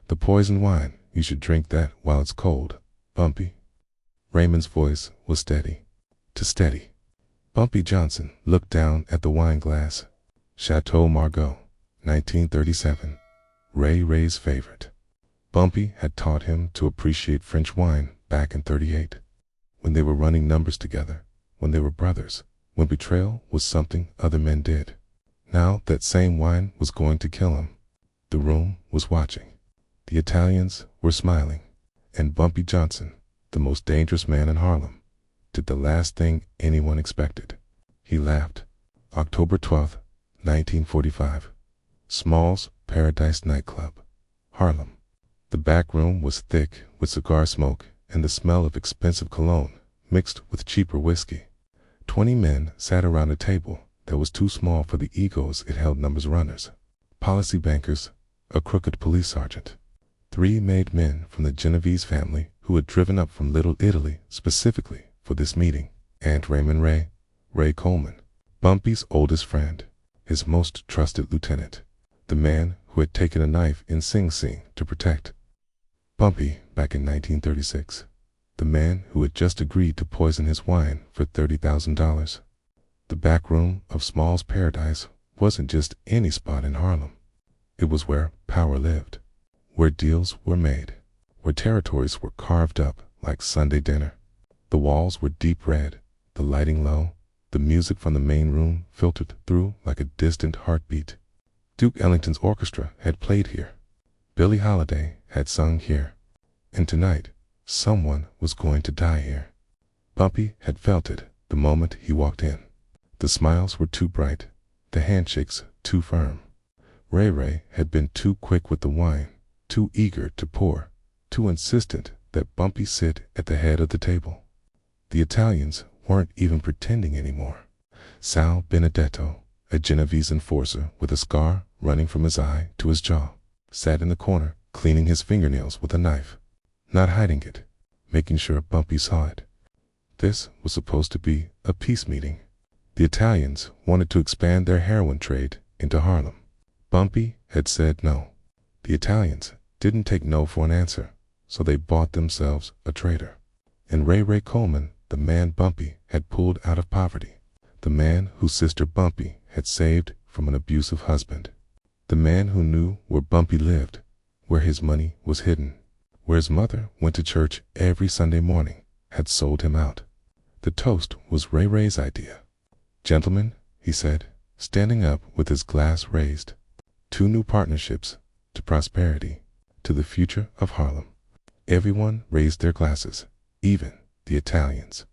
The poison wine, you should drink that while it's cold, Bumpy. Raymond's voice was steady. Too steady. Bumpy Johnson looked down at the wine glass. Chateau Margaux, 1937. Ray Ray's favorite. Bumpy had taught him to appreciate French wine back in '38, when they were running numbers together, when they were brothers, when betrayal was something other men did. Now that same wine was going to kill him. The room was watching. The Italians were smiling, and Bumpy Johnson, the most dangerous man in Harlem, did the last thing anyone expected. He laughed. October 12th, 1945. Small's Paradise Nightclub, Harlem. The back room was thick with cigar smoke and the smell of expensive cologne mixed with cheaper whiskey. 20 men sat around a table that was too small for the egos it held. Numbers runners, policy bankers, a crooked police sergeant. 3 made men from the Genovese family who had driven up from Little Italy specifically for this meeting. Aunt Raymond Ray Coleman, Bumpy's oldest friend, his most trusted lieutenant, the man who had taken a knife in Sing Sing to protect Bumpy back in 1936, the man who had just agreed to poison his wine for $30,000. The back room of Small's Paradise wasn't just any spot in Harlem. It was where power lived, where deals were made, where territories were carved up like Sunday dinner. The walls were deep red, the lighting low, the music from the main room filtered through like a distant heartbeat. Duke Ellington's orchestra had played here. Billie Holiday had sung here. And tonight, someone was going to die here. Bumpy had felt it the moment he walked in. The smiles were too bright, the handshakes too firm. Ray had been too quick with the wine, too eager to pour, too insistent that Bumpy sit at the head of the table. The Italians weren't even pretending anymore. Sal Benedetto, a Genovese enforcer with a scar running from his eye to his jaw, sat in the corner cleaning his fingernails with a knife, not hiding it, making sure Bumpy saw it. This was supposed to be a peace meeting. The Italians wanted to expand their heroin trade into Harlem. Bumpy had said no. The Italians didn't take no for an answer, so they bought themselves a traitor. And Ray Coleman, the man Bumpy had pulled out of poverty, the man whose sister Bumpy had saved from an abusive husband, the man who knew where Bumpy lived, where his money was hidden, where his mother went to church every Sunday morning, had sold him out. The toast was Ray's idea. "Gentlemen," he said, standing up with his glass raised, "2 new partnerships, to prosperity, to the future of Harlem." Everyone raised their glasses, even the Italians,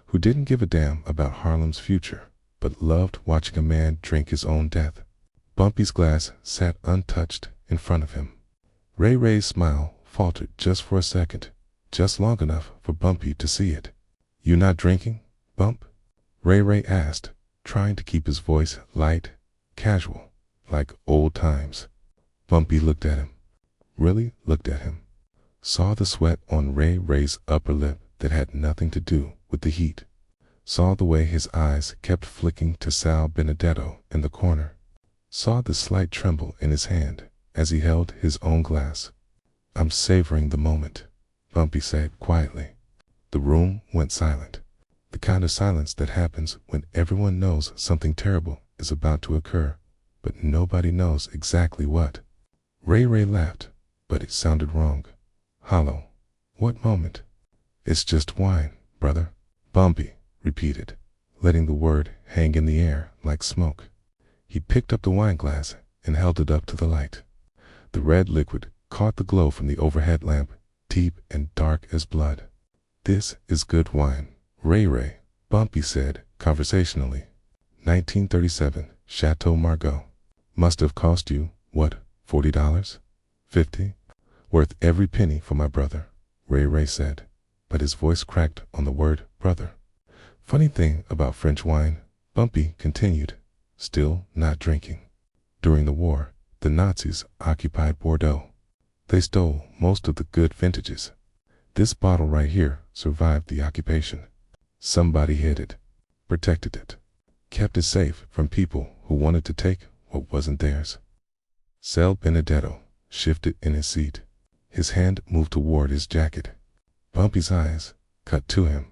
who didn't give a damn about Harlem's future, but loved watching a man drink his own death. Bumpy's glass sat untouched in front of him. Ray's smile faltered just for a second, just long enough for Bumpy to see it. "You not drinking, Bump?" Ray asked, trying to keep his voice light, casual, like old times. Bumpy looked at him, really looked at him, saw the sweat on Ray's upper lip that had nothing to do with the heat, saw the way his eyes kept flicking to Sal Benedetto in the corner, saw the slight tremble in his hand as he held his own glass. "I'm savoring the moment," Bumpy said quietly. The room went silent, the kind of silence that happens when everyone knows something terrible is about to occur, but nobody knows exactly what. Ray laughed, but it sounded wrong. Hollow. "What moment?" "It's just wine, brother," Bumpy repeated, letting the word hang in the air like smoke. He picked up the wine glass and held it up to the light. The red liquid caught the glow from the overhead lamp, deep and dark as blood. "This is good wine, Ray," Bumpy said conversationally. 1937 Chateau Margaux. "Must have cost you, what, $40? $50? Worth every penny for my brother," Ray said, but his voice cracked on the word brother. "Funny thing about French wine," Bumpy continued, still not drinking. "During the war, the Nazis occupied Bordeaux. They stole most of the good vintages. This bottle right here survived the occupation. Somebody hid it, protected it, kept it safe from people who wanted to take what wasn't theirs." Sal Benedetto shifted in his seat. His hand moved toward his jacket. Bumpy's eyes cut to him.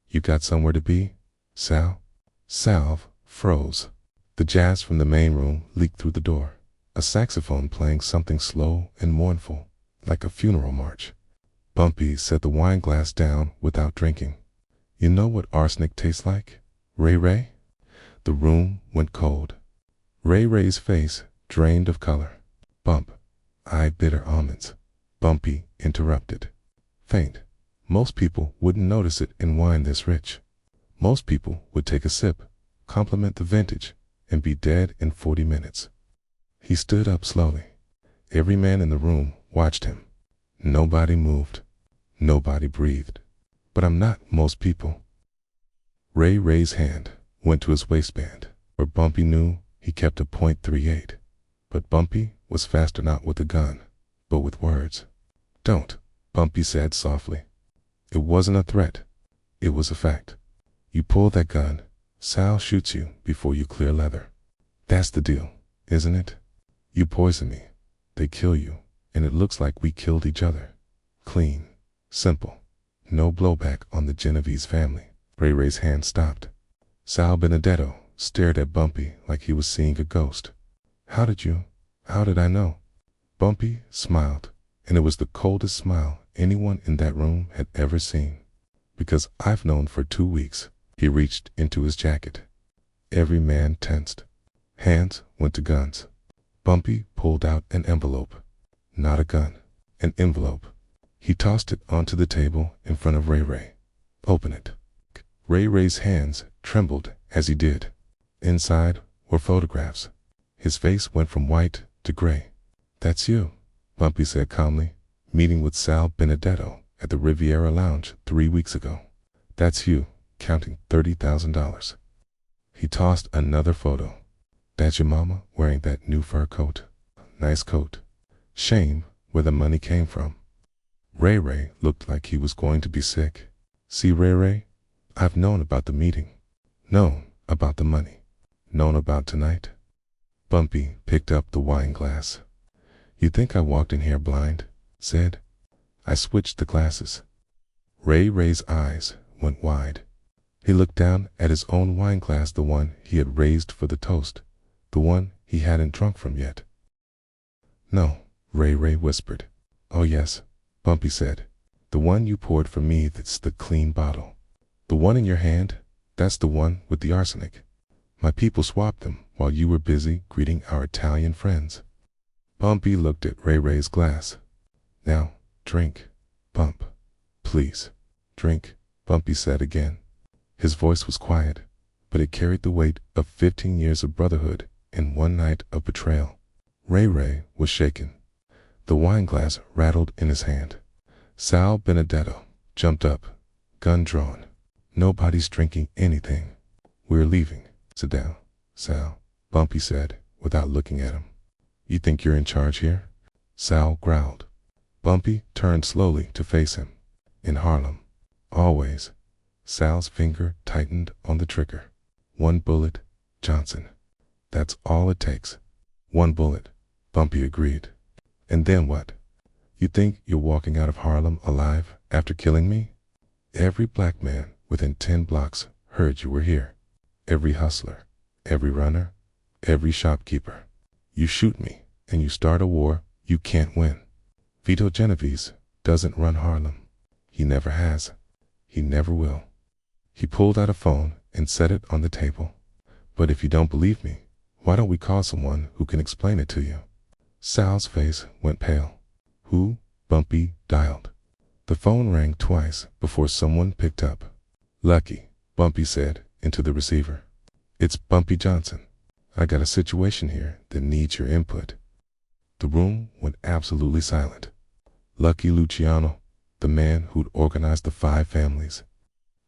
You got somewhere to be, Sal? Sal froze. The jazz from the main room leaked through the door, a saxophone playing something slow and mournful, like a funeral march. Bumpy set the wine glass down without drinking. You know what arsenic tastes like, Ray Ray? The room went cold. Ray Ray's face drained of color. Bump. I bitter almonds. Bumpy interrupted. Faint. Most people wouldn't notice it in wine this rich. Most people would take a sip, compliment the vintage, and be dead in 40 minutes. He stood up slowly. Every man in the room watched him. Nobody moved. Nobody breathed. But I'm not most people. Ray Ray's hand went to his waistband, where Bumpy knew he kept a .38. But Bumpy was faster not with a gun, but with words. Don't, Bumpy said softly. It wasn't a threat. It was a fact. You pull that gun, Sal shoots you before you clear leather. That's the deal, isn't it? You poison me, they kill you, and it looks like we killed each other. Clean. Simple. No blowback on the Genovese family. Ray Ray's hand stopped. Sal Benedetto stared at Bumpy like he was seeing a ghost. How did I know? Bumpy smiled, and it was the coldest smile anyone in that room had ever seen. Because I've known for 2 weeks. He reached into his jacket. Every man tensed. Hands went to guns. Bumpy pulled out an envelope. Not a gun. An envelope. He tossed it onto the table in front of Ray Ray. Open it. Ray Ray's hands trembled as he did. Inside were photographs. His face went from white to gray. That's you, Bumpy said calmly, meeting with Sal Benedetto at the Riviera Lounge 3 weeks ago. That's you, counting $30,000. He tossed another photo. That's your mama wearing that new fur coat. Nice coat. Shame where the money came from. Ray Ray looked like he was going to be sick. See, Ray Ray, I've known about the meeting. Known about the money. Known about tonight. Bumpy picked up the wine glass. You think I walked in here blind? Said. I switched the glasses. Ray Ray's eyes went wide. He looked down at his own wine glass, the one he had raised for the toast, the one he hadn't drunk from yet. No, Ray Ray whispered. Oh yes, Bumpy said. The one you poured for me, that's the clean bottle. The one in your hand, that's the one with the arsenic. My people swapped them while you were busy greeting our Italian friends. Bumpy looked at Ray Ray's glass. Now, drink, Bump. Please, drink, Bumpy said again. His voice was quiet, but it carried the weight of 15 years of brotherhood and 1 night of betrayal. Ray Ray was shaken. The wine glass rattled in his hand. Sal Benedetto jumped up, gun drawn. Nobody's drinking anything. We're leaving. Sit down, Sal, Bumpy said, without looking at him. You think you're in charge here? Sal growled. Bumpy turned slowly to face him. In Harlem. Always. Sal's finger tightened on the trigger. 1 bullet, Johnson. That's all it takes. 1 bullet, Bumpy agreed. And then what? You think you're walking out of Harlem alive after killing me? Every black man within 10 blocks heard you were here. Every hustler, every runner, every shopkeeper. You shoot me and you start a war you can't win. Vito Genovese doesn't run Harlem. He never has. He never will. He pulled out a phone and set it on the table. But if you don't believe me, why don't we call someone who can explain it to you? Sal's face went pale. Who? Bumpy dialed. The phone rang twice before someone picked up. Lucky, Bumpy said into the receiver. It's Bumpy Johnson. I got a situation here that needs your input. The room went absolutely silent. Lucky Luciano, the man who'd organized the 5 families.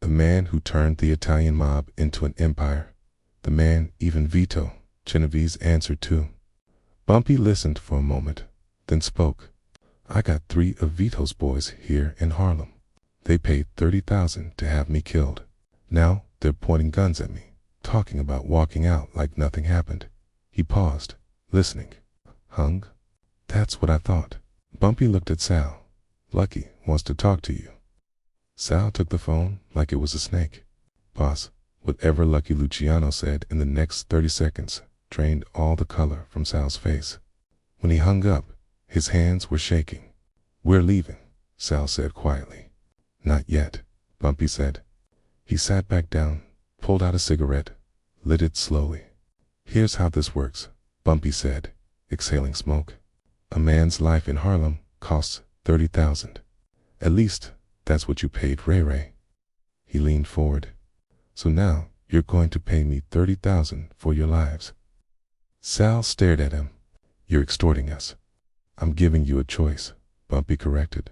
The man who turned the Italian mob into an empire. The man even Vito Genovese answered to. Bumpy listened for a moment, then spoke. I got 3 of Vito's boys here in Harlem. They paid $30,000 to have me killed. Now they're pointing guns at me, talking about walking out like nothing happened. He paused, listening. Hung? That's what I thought. Bumpy looked at Sal. Lucky wants to talk to you. Sal took the phone like it was a snake. Boss, whatever Lucky Luciano said in the next 30 seconds drained all the color from Sal's face. When he hung up, his hands were shaking. We're leaving, Sal said quietly. Not yet, Bumpy said. He sat back down, pulled out a cigarette, lit it slowly. Here's how this works, Bumpy said, exhaling smoke. A man's life in Harlem costs $30,000. At least, that's what you paid Ray Ray. He leaned forward. So now, you're going to pay me $30,000 for your lives. Sal stared at him. You're extorting us. I'm giving you a choice, Bumpy corrected.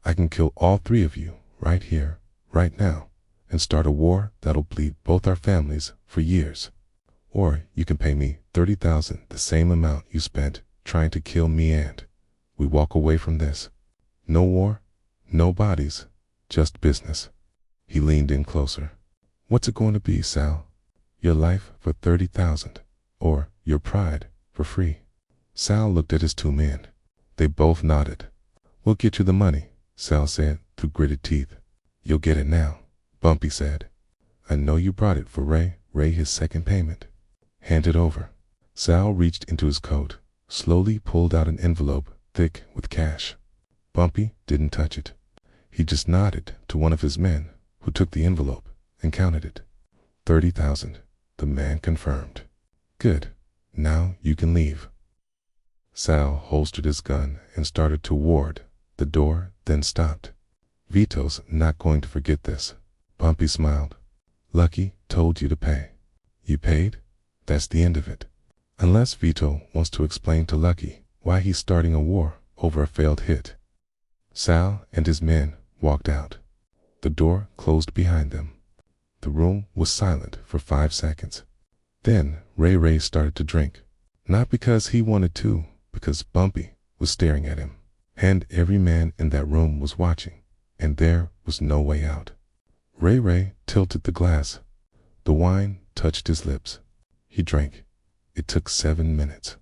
I can kill all three of you, right here, right now, and start a war that'll bleed both our families for years. Or you can pay me $30,000, the same amount you spent trying to kill me, and we walk away from this. No war, no bodies, just business. He leaned in closer. What's it going to be, Sal? Your life for $30,000, or your pride for free? Sal looked at his two men. They both nodded. We'll get you the money, Sal said through gritted teeth. You'll get it now, Bumpy said. I know you brought it for Ray his second payment. Hand it over. Sal reached into his coat, slowly pulled out an envelope thick with cash. Bumpy didn't touch it. He just nodded to one of his men, who took the envelope and counted it. 30,000, the man confirmed. Good. Now you can leave. Sal holstered his gun and started toward the door, then stopped. Vito's not going to forget this. Bumpy smiled. Lucky told you to pay. You paid? That's the end of it. Unless Vito wants to explain to Lucky why he's starting a war over a failed hit. Sal and his men walked out. The door closed behind them. The room was silent for 5 seconds. Then Ray started to drink. Not because he wanted to, because Bumpy was staring at him. And every man in that room was watching, and there was no way out. Ray tilted the glass. The wine touched his lips. He drank. It took 7 minutes.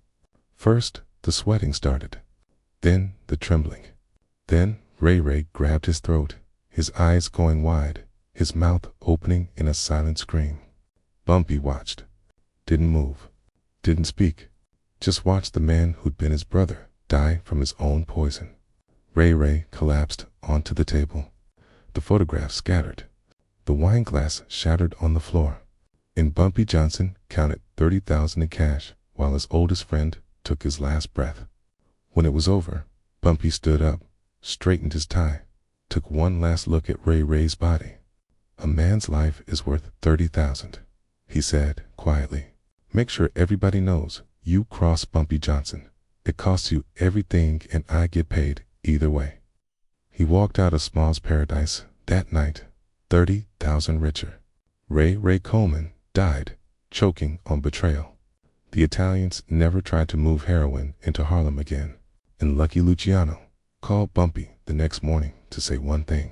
First, the sweating started. Then the trembling. Then Ray grabbed his throat, his eyes going wide, his mouth opening in a silent scream. Bumpy watched. Didn't move. Didn't speak. Just watched the man who'd been his brother die from his own poison. Ray collapsed onto the table. The photographs scattered. The wine glass shattered on the floor. And Bumpy Johnson counted 30,000 in cash while his oldest friend took his last breath. When it was over, Bumpy stood up, straightened his tie, took one last look at Ray's body. A man's life is worth 30,000, he said quietly. Make sure everybody knows you cross Bumpy Johnson. It costs you everything and I get paid either way. He walked out of Small's Paradise that night, 30,000 richer. Ray Coleman died, choking on Betrayal. The Italians never tried to move heroin into Harlem again, and Lucky Luciano called Bumpy the next morning to say one thing.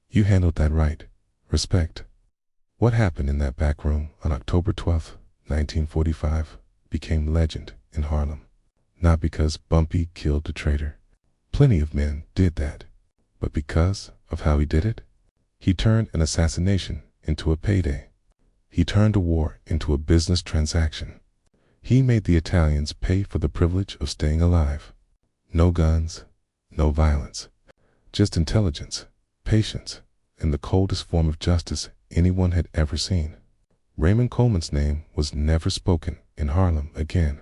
You handled that right. Respect. What happened in that back room on October 12, 1945, became legend in Harlem. Not because Bumpy killed the traitor. Plenty of men did that. But because of how he did it. He turned an assassination into a payday. He turned a war into a business transaction. He made the Italians pay for the privilege of staying alive. No guns, no violence. Just intelligence, patience, and the coldest form of justice anyone had ever seen. Raymond Coleman's name was never spoken in Harlem again.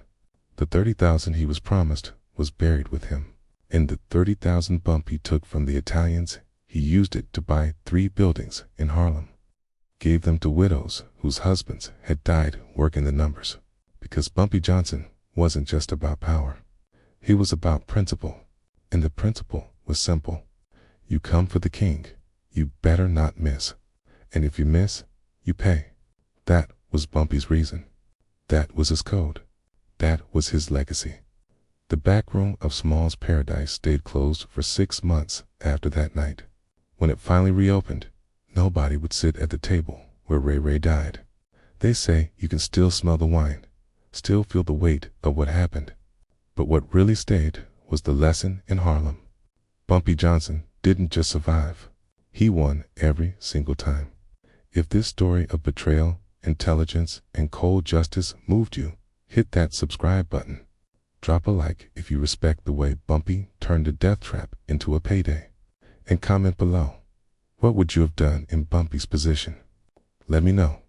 The 30,000 he was promised was buried with him. And the 30,000 Bumpy took from the Italians, he used it to buy 3 buildings in Harlem. Gave them to widows whose husbands had died working the numbers. Because Bumpy Johnson wasn't just about power. He was about principle. And the principle was simple. You come for the king, you better not miss. And if you miss, you pay. That was Bumpy's reason. That was his code. That was his legacy. The back room of Small's Paradise stayed closed for 6 months after that night. When it finally reopened, nobody would sit at the table where Ray died. They say you can still smell the wine, still feel the weight of what happened. But what really stayed was the lesson in Harlem. Bumpy Johnson didn't just survive. He won every single time. If this story of betrayal, intelligence, and cold justice moved you, hit that subscribe button. Drop a like if you respect the way Bumpy turned a death trap into a payday. And comment below. What would you have done in Bumpy's position? Let me know.